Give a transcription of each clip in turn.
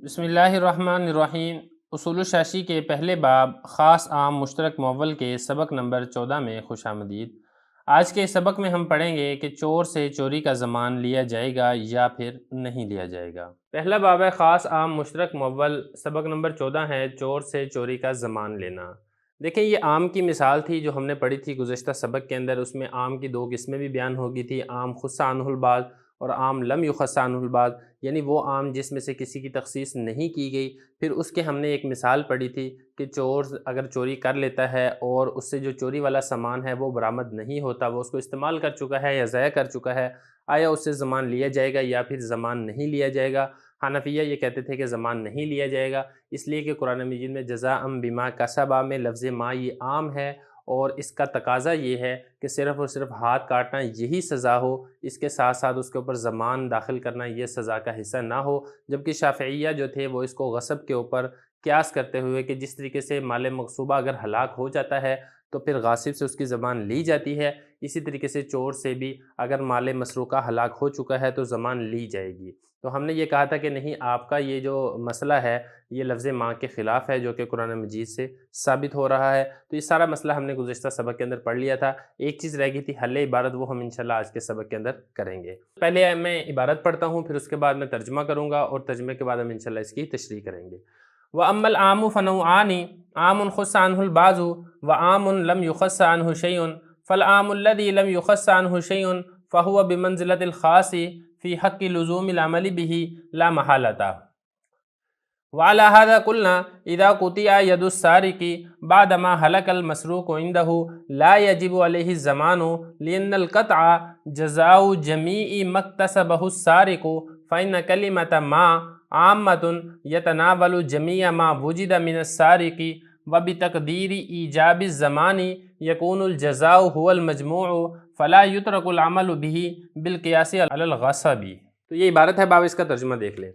بسم اللہ الرحمن الرحیم۔ اصول الشاشی کے پہلے باب خاص عام مشترک مول کے سبق نمبر 14 میں خوش آمدید۔ آج کے سبق میں ہم پڑھیں گے کہ چور سے چوری کا ضمان لیا جائے گا یا پھر نہیں لیا جائے گا۔ پہلا باب ہے خاص عام مشترک مول، سبق نمبر 14 ہے چور سے چوری کا ضمان لینا۔ دیکھیں یہ عام کی مثال تھی جو ہم نے پڑھی تھی گزشتہ سبق کے اندر، اس میں عام کی دو قسمیں بھی بیان ہو گئی تھی، عام خص عنہ البعض اور عام لم یخص عنہ البعض، یعنی وہ عام جس میں سے کسی کی تخصیص نہیں کی گئی۔ پھر اس کے ہم نے ایک مثال پڑھی تھی کہ چور اگر چوری کر لیتا ہے اور اس سے جو چوری والا سامان ہے وہ برآمد نہیں ہوتا، وہ اس کو استعمال کر چکا ہے یا ضائع کر چکا ہے، آیا اس سے ضمان لیا جائے گا یا پھر ضمان نہیں لیا جائے گا؟ حنفیہ یہ کہتے تھے کہ ضمان نہیں لیا جائے گا، اس لیے کہ قرآن مجید میں جزاء بما کسبا میں لفظ ما یہ عام ہے، اور اس کا تقاضا یہ ہے کہ صرف اور صرف ہاتھ کاٹنا یہی سزا ہو، اس کے ساتھ ساتھ اس کے اوپر ضمان داخل کرنا یہ سزا کا حصہ نہ ہو۔ جبکہ شافعیہ جو تھے وہ اس کو غصب کے اوپر قیاس کرتے ہوئے کہ جس طریقے سے مال مغصوبہ اگر ہلاک ہو جاتا ہے تو پھر غاصب سے اس کی ضمان لی جاتی ہے، اسی طریقے سے چور سے بھی اگر مال مسروقہ ہلاک ہو چکا ہے تو ضمان لی جائے گی۔ تو ہم نے یہ کہا تھا کہ نہیں، آپ کا یہ جو مسئلہ ہے یہ لفظ ماں کے خلاف ہے جو کہ قرآن مجید سے ثابت ہو رہا ہے۔ تو یہ سارا مسئلہ ہم نے گزشتہ سبق کے اندر پڑھ لیا تھا، ایک چیز رہ گئی تھی حل عبارت، وہ ہم انشاءاللہ آج کے سبق کے اندر کریں گے۔ پہلے میں عبارت پڑھتا ہوں، پھر اس کے بعد میں ترجمہ کروں گا، اور ترجمے کے بعد ہم انشاءاللہ اس کی تشریح کریں گے۔ وَأَمَّا الْعَامُ فَنَوْعَانِ عَامٌ خُصَّ عَنْهُ الْبَعْضُ وَعَامٌ لَمْ يُخَصَّ عَنْهُ شَيْءٌ فَالْعَامُ الَّذِي لَمْ يُخَصَّ عَنْهُ شَيْءٌ فَهُوَ بِمَنْزِلَةِ الْخَاصِ فِي حَقِّ لُزُومِ الْعَمَلِ بِهِ لَا مَحَالَةَ۔ وعلى هذا قلنا إذا قطع يد السارق بعدما هلك المسروق عنده لا يجب عليه الضمان لأن القطع جزاء جميع ما اكتسبه السارق، فإن كلمة ما عامة يتناول جميع ما وجد من السارق، وبتقدير إيجاب الضمان يكون الجزاء هو المجموع فلا يترك العمل به بالقياس على الغصب۔ تو یہ عبارت ہے، باب اس کا ترجمہ دیکھ لیں۔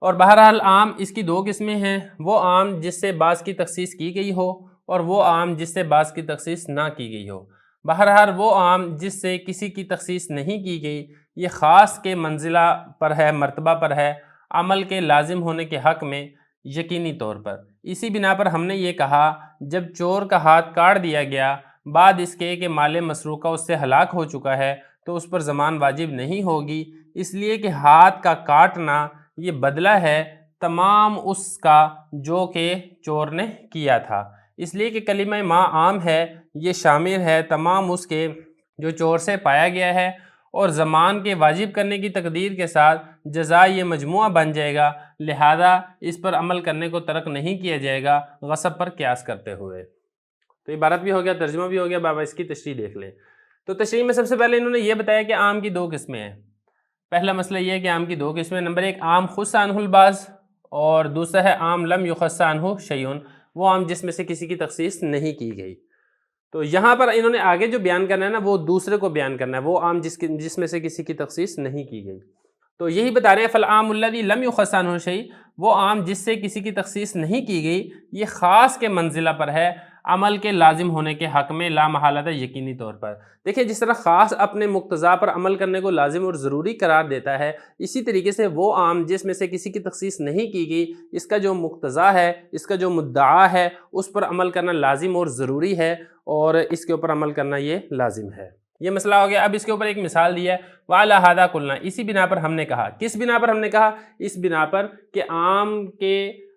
اور بہرحال عام اس کی دو قسمیں ہیں، وہ عام جس سے بعض کی تخصیص کی گئی ہو اور وہ عام جس سے بعض کی تخصیص نہ کی گئی ہو۔ بہرحال وہ عام جس سے کسی کی تخصیص نہیں کی گئی یہ خاص کے منزلہ پر ہے، مرتبہ پر ہے، عمل کے لازم ہونے کے حق میں یقینی طور پر۔ اسی بنا پر ہم نے یہ کہا جب چور کا ہاتھ کاٹ دیا گیا بعد اس کے کہ مال مسروقہ اس سے ہلاک ہو چکا ہے تو اس پر ضمان واجب نہیں ہوگی، اس لیے کہ ہاتھ کا کاٹنا یہ بدلہ ہے تمام اس کا جو کہ چور نے کیا تھا، اس لیے کہ کلمہ ما عام ہے، یہ شامل ہے تمام اس کے جو چور سے پایا گیا ہے، اور ضمان کے واجب کرنے کی تقدیر کے ساتھ جزا یہ مجموعہ بن جائے گا، لہذا اس پر عمل کرنے کو ترک نہیں کیا جائے گا غصب پر قیاس کرتے ہوئے۔ تو عبارت بھی ہو گیا، ترجمہ بھی ہو گیا، بابا اس کی تشریح دیکھ لیں۔ تو تشریح میں سب سے پہلے انہوں نے یہ بتایا کہ عام کی دو قسمیں ہیں۔ پہلا مسئلہ یہ ہے کہ عام کی دو قسمیں، نمبر ایک عام خص عنہ البعض اور دوسرا ہے عام لم یخص عنہ شیء، وہ عام جس میں سے کسی کی تخصیص نہیں کی گئی۔ تو یہاں پر انہوں نے آگے جو بیان کرنا ہے نا وہ دوسرے کو بیان کرنا ہے، وہ عام جس میں سے کسی کی تخصیص نہیں کی گئی۔ تو یہی بتا رہے ہیں فالعام الذی لم یخص عنہ شیء، وہ عام جس سے کسی کی تخصیص نہیں کی گئی یہ خاص کے منزلہ پر ہے، عمل کے لازم ہونے کے حق میں لا محالہ یقینی طور پر۔ دیکھیں جس طرح خاص اپنے مقتضا پر عمل کرنے کو لازم اور ضروری قرار دیتا ہے، اسی طریقے سے وہ عام جس میں سے کسی کی تخصیص نہیں کی گئی اس کا جو مقتضا ہے، اس کا جو مدعا ہے اس پر عمل کرنا لازم اور ضروری ہے، اور اس کے اوپر عمل کرنا یہ لازم ہے۔ یہ مسئلہ ہو گیا۔ اب اس کے اوپر ایک مثال دی ہے، وَعَلَى هَذَا قُلْنَا، اسی بنا پر ہم نے کہا۔ کس بنا پر ہم نے کہا؟ اس بنا پر کہ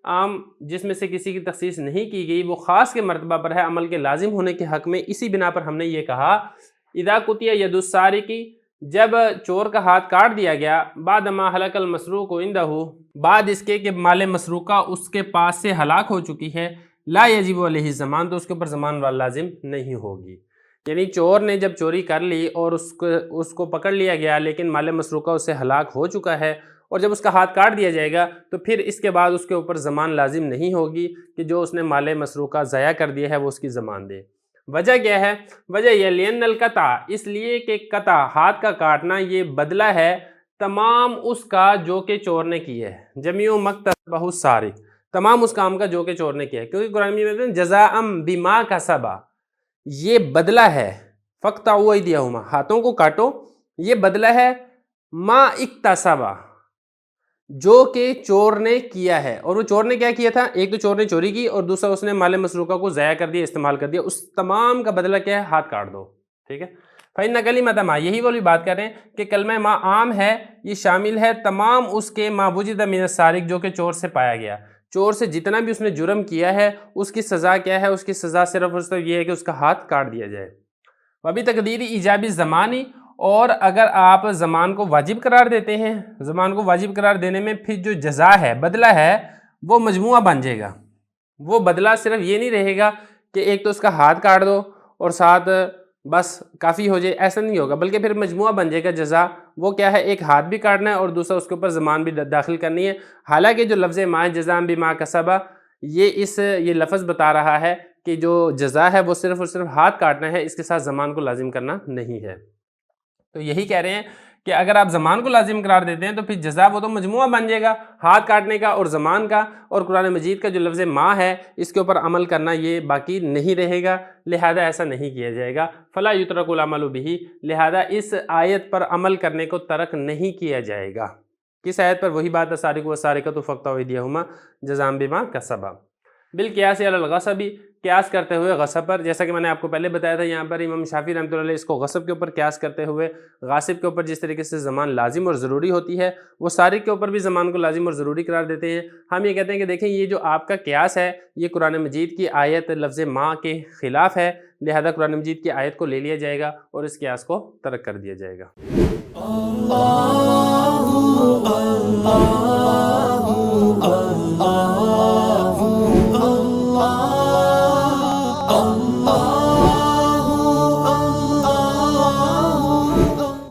عام جس میں سے کسی کی تخصیص نہیں کی گئی وہ خاص کے مرتبہ پر ہے، عمل کے لازم ہونے کے حق میں، اسی بنا پر ہم نے یہ کہا اذا قطع ید السارق، جب چور کا ہاتھ کاٹ دیا گیا بعد ما ہلک المسروق عندہ، بعد اس کے کہ مال مسروقہ اس کے پاس سے ہلاک ہو چکی ہے، لا یجب علیہ الضمان، تو اس کے اوپر ضمان لازم نہیں ہوگی۔ یعنی چور نے جب چوری کر لی اور اس کو پکڑ لیا گیا لیکن مال مسروقہ اس سے ہلاک ہو چکا ہے، اور جب اس کا ہاتھ کاٹ دیا جائے گا تو پھر اس کے بعد اس کے اوپر ضمان لازم نہیں ہوگی کہ جو اس نے مال مسروقہ ضائع کر دیا ہے وہ اس کی ضمان دے۔ وجہ کیا ہے؟ وجہ یہ لین القطع، اس لیے کہ قطع ہاتھ کا کاٹنا یہ بدلہ ہے تمام اس کا جو کہ چور نے کی ہے، جمیع مکتسبہ السارق، تمام اس کام کا جو کہ چور نے کیا ہے، کیونکہ قرآن میں کہتے ہیں جزاء بما کسب، یہ بدلہ ہے، فاقطعوا ایدیہما، ہاتھوں کو کاٹو، یہ بدلہ ہے ما اکتسب، جو کہ چور نے کیا ہے. اور وہ چور نے کیا کیا تھا؟ ایک تو چور نے چوری کی اور دوسرا اس نے مال مسروقہ کو ضائع کر دیا، استعمال کر دیا. اس تمام کا بدلہ کیا ہے؟ ہاتھ کاٹ دو. ٹھیک ہے. فَإِنَّ كَلِمَةَ مَا، یہی والی بات کر رہے ہیں کہ کلمہ ما عام ہے، یہ شامل ہے تمام اس کے ما وجد من السارق، جو کہ چور سے پایا گیا. چور سے جتنا بھی اس نے جرم کیا ہے اس کی سزا کیا ہے؟ اس کی سزا صرف اور صرف یہ ہے کہ اس کا ہاتھ کاٹ دیا جائے. وبی تقدیر ایجابی زمانی، اور اگر آپ زمان کو واجب قرار دیتے ہیں، زمان کو واجب قرار دینے میں پھر جو جزا ہے، بدلہ ہے، وہ مجموعہ بن جائے گا. وہ بدلہ صرف یہ نہیں رہے گا کہ ایک تو اس کا ہاتھ کاٹ دو اور ساتھ بس کافی ہو جائے، ایسا نہیں ہوگا، بلکہ پھر مجموعہ بن جائے گا جزا. وہ کیا ہے؟ ایک ہاتھ بھی کاٹنا ہے اور دوسرا اس کے اوپر زمان بھی داخل کرنی ہے. حالانکہ جو لفظ ما جزاء بما کسب، یہ لفظ بتا رہا ہے کہ جو جزا ہے وہ صرف اور صرف ہاتھ کاٹنا ہے، اس کے ساتھ زمان کو لازم کرنا نہیں ہے. تو یہی کہہ رہے ہیں کہ اگر آپ زمان کو لازم قرار دیتے ہیں تو پھر جزا وہ تو مجموعہ بن جائے گا ہاتھ کاٹنے کا اور زمان کا، اور قرآن مجید کا جو لفظ ما ہے اس کے اوپر عمل کرنا یہ باقی نہیں رہے گا، لہذا ایسا نہیں کیا جائے گا. فلا یترک العمل بہ، لہذا اس آیت پر عمل کرنے کو ترک نہیں کیا جائے گا. کس آیت پر؟ وہی بات ہے السارق والسارقۃ فاقطعوا ایدیہما جزاء بما کسبا. بالقیاس علی الغصب، قیاس کرتے ہوئے غصب پر. جیسا کہ میں نے آپ کو پہلے بتایا تھا، یہاں پر امام شافعی رحمۃ اللہ علیہ اس کو غصب کے اوپر قیاس کرتے ہوئے غاصب کے اوپر جس طریقے سے زمان لازم اور ضروری ہوتی ہے وہ سارق کے اوپر بھی زمان کو لازم اور ضروری قرار دیتے ہیں. ہم یہ کہتے ہیں کہ دیکھیں یہ جو آپ کا قیاس ہے یہ قرآن مجید کی آیت لفظ ما کے خلاف ہے، لہذا قرآن مجید کی آیت کو لے لیا جائے گا اور اس قیاس کو ترک کر دیا جائے گا.